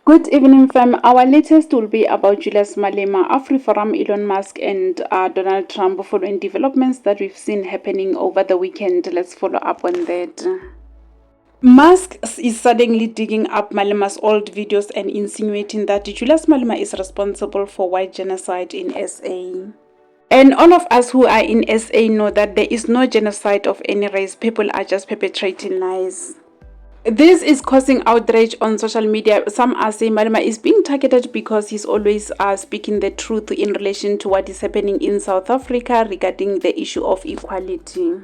Good evening, fam. Our latest will be about Julius Malema, AfriForum, Elon Musk, and Donald Trump following developments that we've seen happening over the weekend. Let's follow up on that. Musk is suddenly digging up Malema's old videos and insinuating that Julius Malema is responsible for white genocide in SA. And all of us who are in SA know that there is no genocide of any race. People are just perpetrating lies. This is causing outrage on social media. Some are saying Malema is being targeted because he's always speaking the truth in relation to what is happening in South Africa regarding the issue of equality.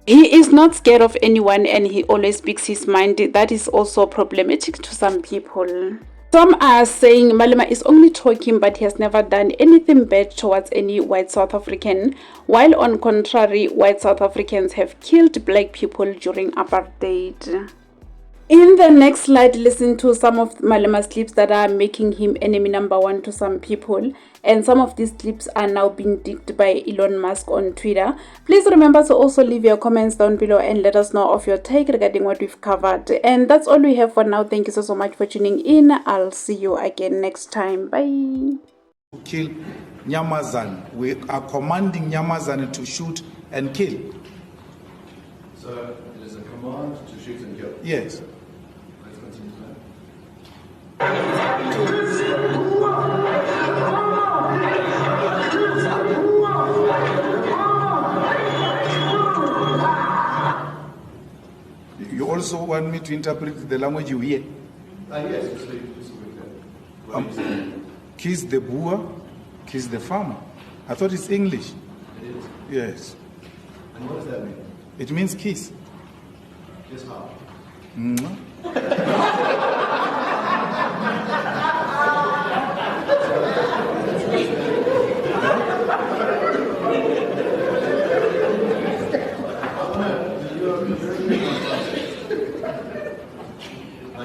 He is not scared of anyone and he always speaks his mind. That is also problematic to some people. Some are saying Malema is only talking but he has never done anything bad towards any white South African, while on contrary, white South Africans have killed black people during apartheid. In the next slide, listen to some of Malema's clips that are making him enemy number one to some people. And some of these clips are now being digged by Elon Musk on Twitter. Please remember to also leave your comments down below and let us know of your take regarding what we've covered. And that's all we have for now. Thank you so much for tuning in. I'll see you again next time. Bye. Kill Nyamazan. We are commanding Nyamazan to shoot and kill. So it is a command to shoot and kill? Yes. You also want me to interpret the language you hear? Yes, Kiss the Boer, kiss the farmer. I thought it's English. It is. Yes. And what does that mean? It means kiss. Kiss how? Now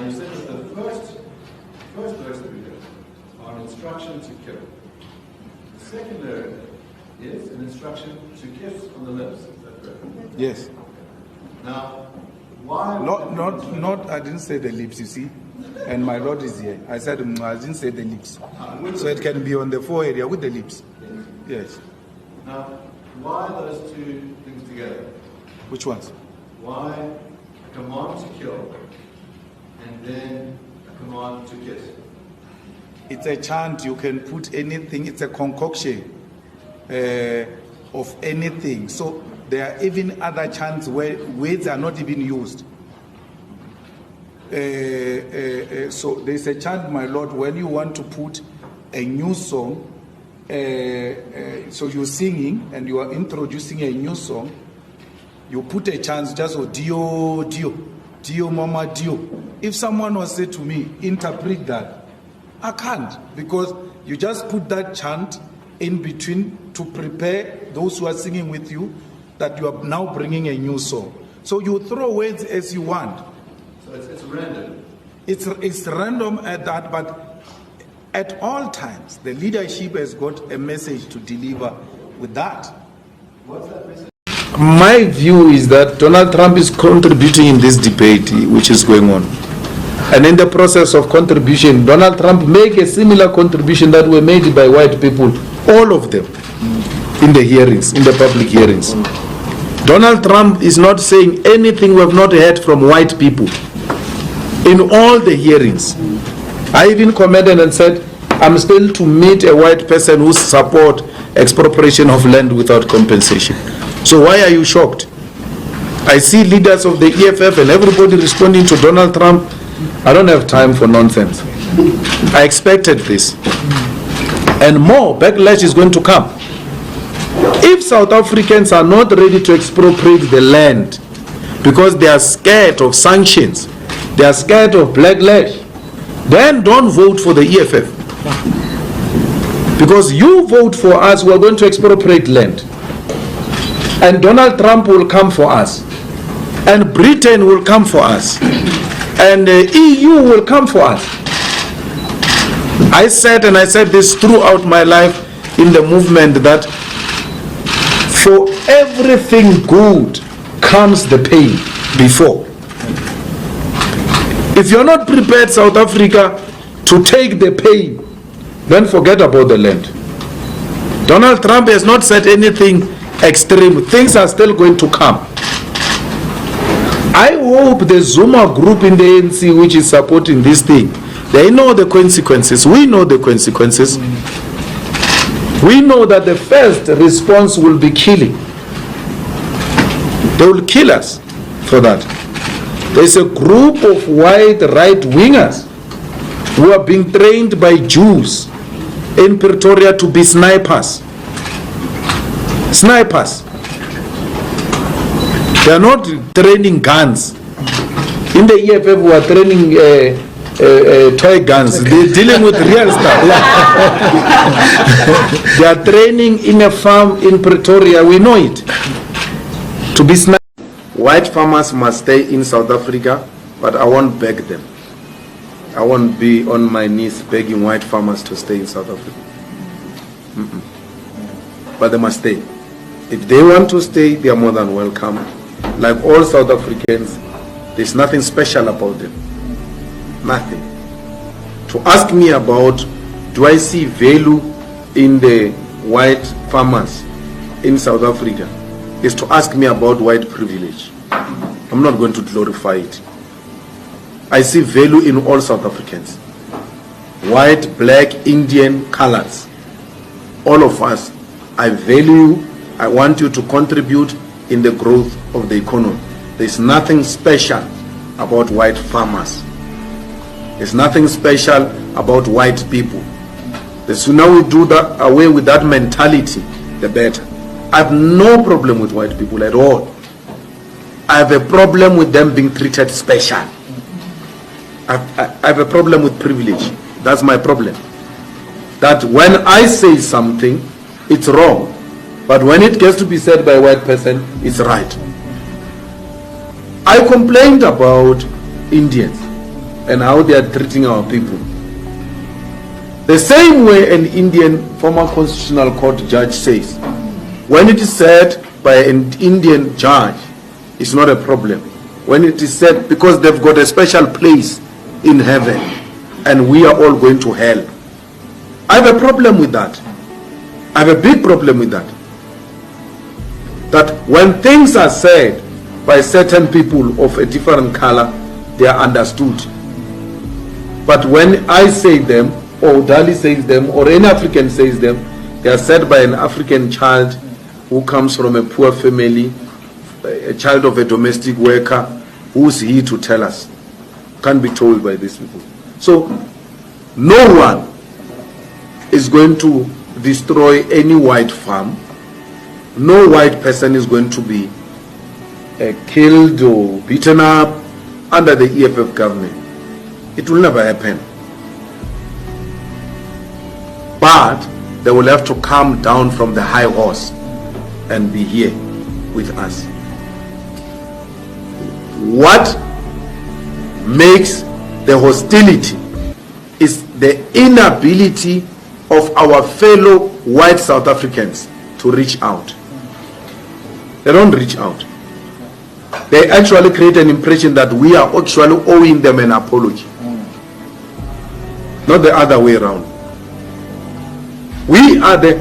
you said that the first verse that we did are an instruction to kill. The second lyric is an instruction to kiss on the lips. Is that correct? Yes. Now, why? Not. I didn't say the lips. You see, and my Lord is here. I said I didn't say the lips. So it can be on the forehead with the lips. Yes. Now, why those two things together? Which ones? Why a command to kill and then a command to kiss? It's a chant. You can put anything. It's a concoction of anything. So there are even other chants where words are not even used. So there's a chant, my Lord, when you want to put a new song, so you're singing and you are introducing a new song, you put a chant just for Dio, Dio, Dio, Mama, Dio. If someone was said to me, interpret that, I can't, because you just put that chant in between to prepare those who are singing with you that you are now bringing a new song. So you throw words as you want. So it's random. It's random at that, but at all times, the leadership has got a message to deliver with that. What's that message? My view is that Donald Trump is contributing in this debate which is going on. And in the process of contribution, Donald Trump make a similar contribution that were made by white people, all of them, in the hearings, in the public hearings. Donald Trump is not saying anything we have not heard from white people in all the hearings. I even commented and said, I'm still to meet a white person who support expropriation of land without compensation. So why are you shocked? I see leaders of the EFF and everybody responding to Donald Trump. I don't have time for nonsense. I expected this. And more backlash is going to come. If South Africans are not ready to expropriate the land because they are scared of sanctions, they are scared of backlash, then don't vote for the EFF. Because you vote for us, we are going to expropriate land. And Donald Trump will come for us. And Britain will come for us. And the EU will come for us. I said, and I said this throughout my life in the movement, that for everything good comes the pain before. If you're not prepared, South Africa, to take the pain, then forget about the land. Donald Trump has not said anything extreme. Things are still going to come. I hope the Zuma group in the ANC, which is supporting this thing, they know the consequences. We know the consequences. We know that the first response will be killing. They will kill us for that. There's a group of white right-wingers who are being trained by Jews in Pretoria to be snipers. Snipers. They are not training guns. In the EFF, we are training toy guns. They're dealing with real stuff. They are training in a farm in Pretoria. We know it. To be snipers. White farmers must stay in South Africa, but I won't beg them. I won't be on my knees begging white farmers to stay in South Africa. But they must stay. If they want to stay, they are more than welcome. Like all South Africans, there's nothing special about them. Nothing. To ask me about, do I see value in the white farmers in South Africa, is to ask me about white privilege. I'm not going to glorify it. I see value in all South Africans. White, black, Indian, colors. All of us. I value you. I want you to contribute in the growth of the economy. There's nothing special about white farmers. There's nothing special about white people. The sooner we do that, away with that mentality, the better. I have no problem with white people at all. I have a problem with them being treated special. I have a problem with privilege. That's my problem. That when I say something, it's wrong. But when it gets to be said by a white person, it's right. I complained about Indians and how they are treating our people. The same way an Indian former constitutional court judge says, when it is said by an Indian judge, it's not a problem. When it is said, because they've got a special place in heaven and we are all going to hell. I have a problem with that. I have a big problem with that. That when things are said by certain people of a different color, they are understood. But when I say them, or Dali says them, or any African says them, they are said by an African child who comes from a poor family, a child of a domestic worker. Who's he to tell us? Can't be told by these people. So no one is going to destroy any white farm. No white person is going to be killed or beaten up under the EFF government. It will never happen. But they will have to come down from the high horse and be here with us. What makes the hostility is the inability of our fellow white South Africans to reach out. They don't reach out. They actually create an impression that we are actually owing them an apology. Not the other way around. We are the...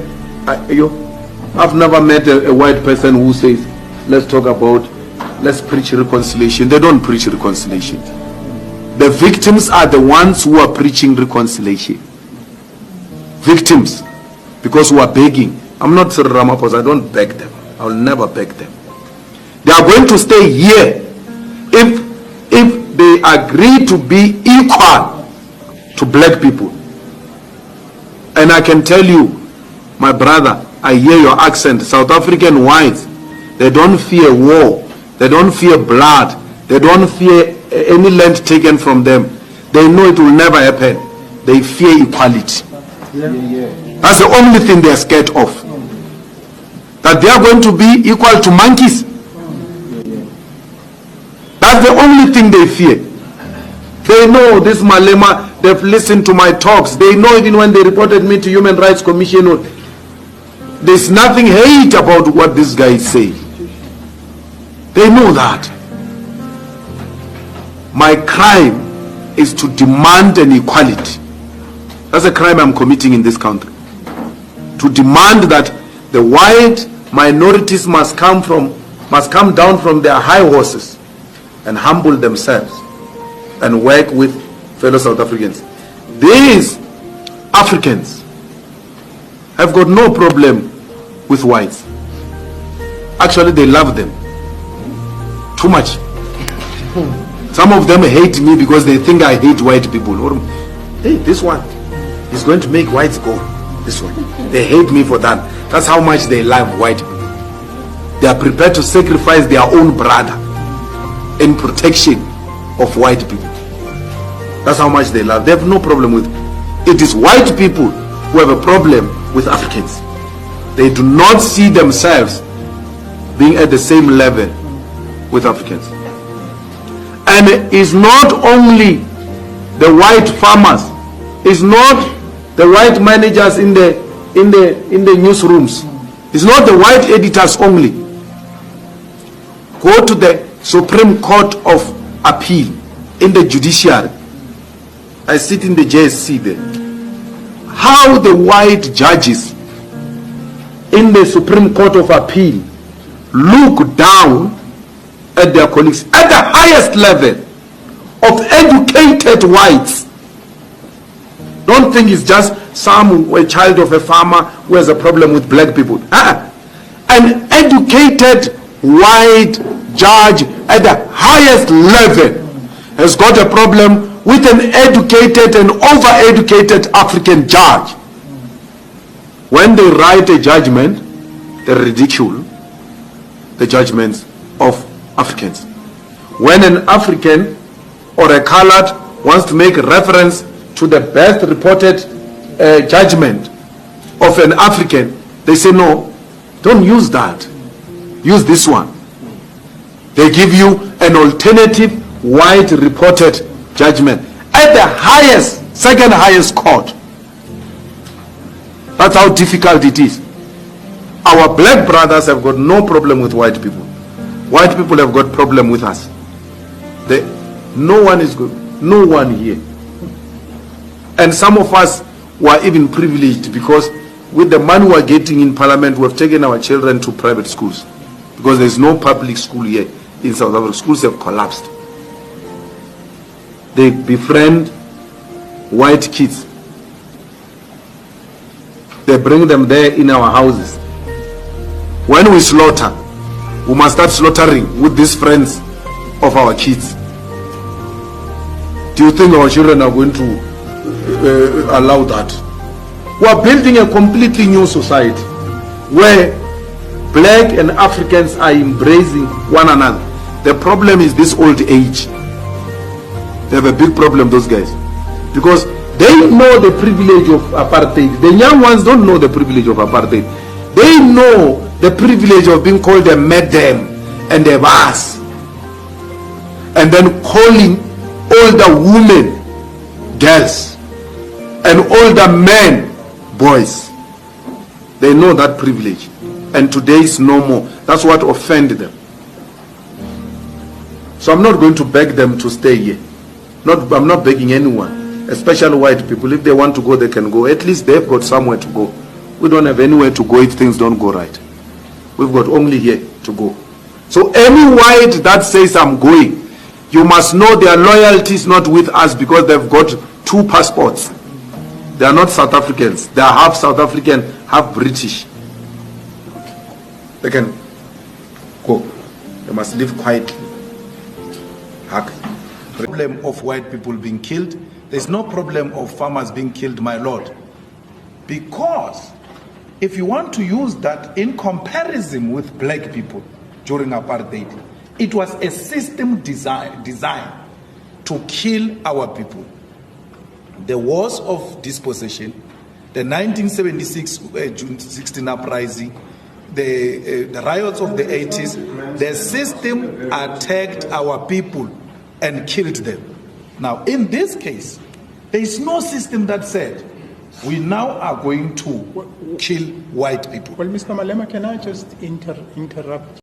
I've never met a white person who says, let's talk about, let's preach reconciliation. They don't preach reconciliation. The victims are the ones who are preaching reconciliation. Victims. Because we are begging. I'm not Sir Ramaphosa, I don't beg them. I will never beg them. They are going to stay here if they agree to be equal to black people. And I can tell you, my brother, I hear your accent. South African whites, they don't fear war. They don't fear blood. They don't fear any land taken from them. They know it will never happen. They fear equality. That's the only thing they are scared of. That they are going to be equal to monkeys. That's the only thing they fear. They know this Malema, they've listened to my talks. They know even when they reported me to Human Rights Commission, there's nothing hate about what this guy is saying. They know that. My crime is to demand an equality. That's a crime I'm committing in this country. To demand that the white minorities must come down from their high horses and humble themselves and work with fellow South Africans. These Africans have got no problem with whites. Actually, they love them too much. Some of them hate me because they think I hate white people. Or, hey, this one is going to make whites go. This one. They hate me for that. That's how much they love white people. They are prepared to sacrifice their own brother in protection of white people. That's how much they love. They have no problem with it. It is white people who have a problem with Africans. They do not see themselves being at the same level with Africans. And it's not only the white farmers, it's not the white managers in the newsrooms, it's not the white editors only. Go to the Supreme Court of Appeal in the judiciary. I sit in the JSC there. How the white judges in the Supreme Court of Appeal look down at their colleagues at the highest level of educated whites. Don't think it's just a child of a farmer who has a problem with black people. An educated white judge at the highest level has got a problem with an educated and over-educated African judge. When they write a judgment, they ridicule the judgments of Africans. When an African or a colored wants to make reference to the best reported judgment of an African, they say, no, don't use that. Use this one. They give you an alternative white reported judgment at the highest, second highest court. That's how difficult it is. Our black brothers have got no problem with white people. White people have got problem with us. No one is good. No one here. And some of us were even privileged because with the money we're getting in parliament, we have taken our children to private schools because there's no public school here in South Africa. Schools have collapsed. They befriend white kids. They bring them there in our houses. When we slaughter, we must start slaughtering with these friends of our kids. Do you think our children are going to allow that? We are building a completely new society where black and Africans are embracing one another. The problem is this old age. They have a big problem, those guys, because they know the privilege of apartheid. The young ones don't know the privilege of apartheid. They know the privilege of being called a madam and a boss, and then calling older women girls and older men boys. They know that privilege, and today is no more. That's what offended them. So I'm not going to beg them to stay here. I'm not begging anyone, especially white people. If they want to go, they can go. At least they've got somewhere to go. We don't have anywhere to go if things don't go right. We've got only here to go. So any white that says I'm going, you must know their loyalty is not with us because they've got 2 passports. They are not South Africans. They are half South African, half British. They can go. They must live quietly. Problem of white people being killed. There's no problem of farmers being killed, my lord. Because if you want to use that in comparison with black people during apartheid, it was a system designed to kill our people. The wars of dispossession, the 1976 June 16 uprising, the riots of the 80s, the system attacked our people and killed them. Now, in this case, there is no system that said we now are going to kill white people. Well, Mr. Malema, can I just interrupt?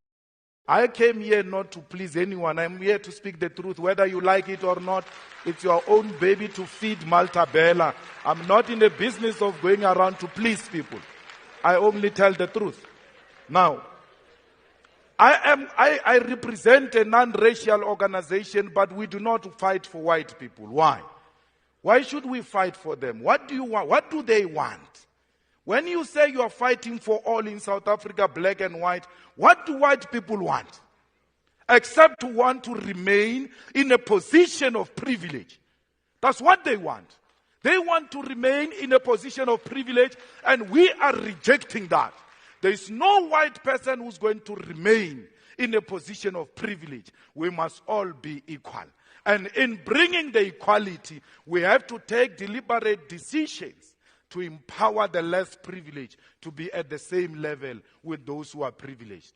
I came here not to please anyone. I'm here to speak the truth, whether you like it or not. It's your own baby to feed, Malta Bella. I'm not in the business of going around to please people. I only tell the truth. Now, I represent a non-racial organization, but we do not fight for white people. Why? Why should we fight for them? What do you want? What do they want? When you say you are fighting for all in South Africa, black and white, what do white people want? Except to want to remain in a position of privilege. That's what they want. They want to remain in a position of privilege, and we are rejecting that. There is no white person who's going to remain in a position of privilege. We must all be equal. And in bringing the equality, we have to take deliberate decisions to empower the less privileged to be at the same level with those who are privileged.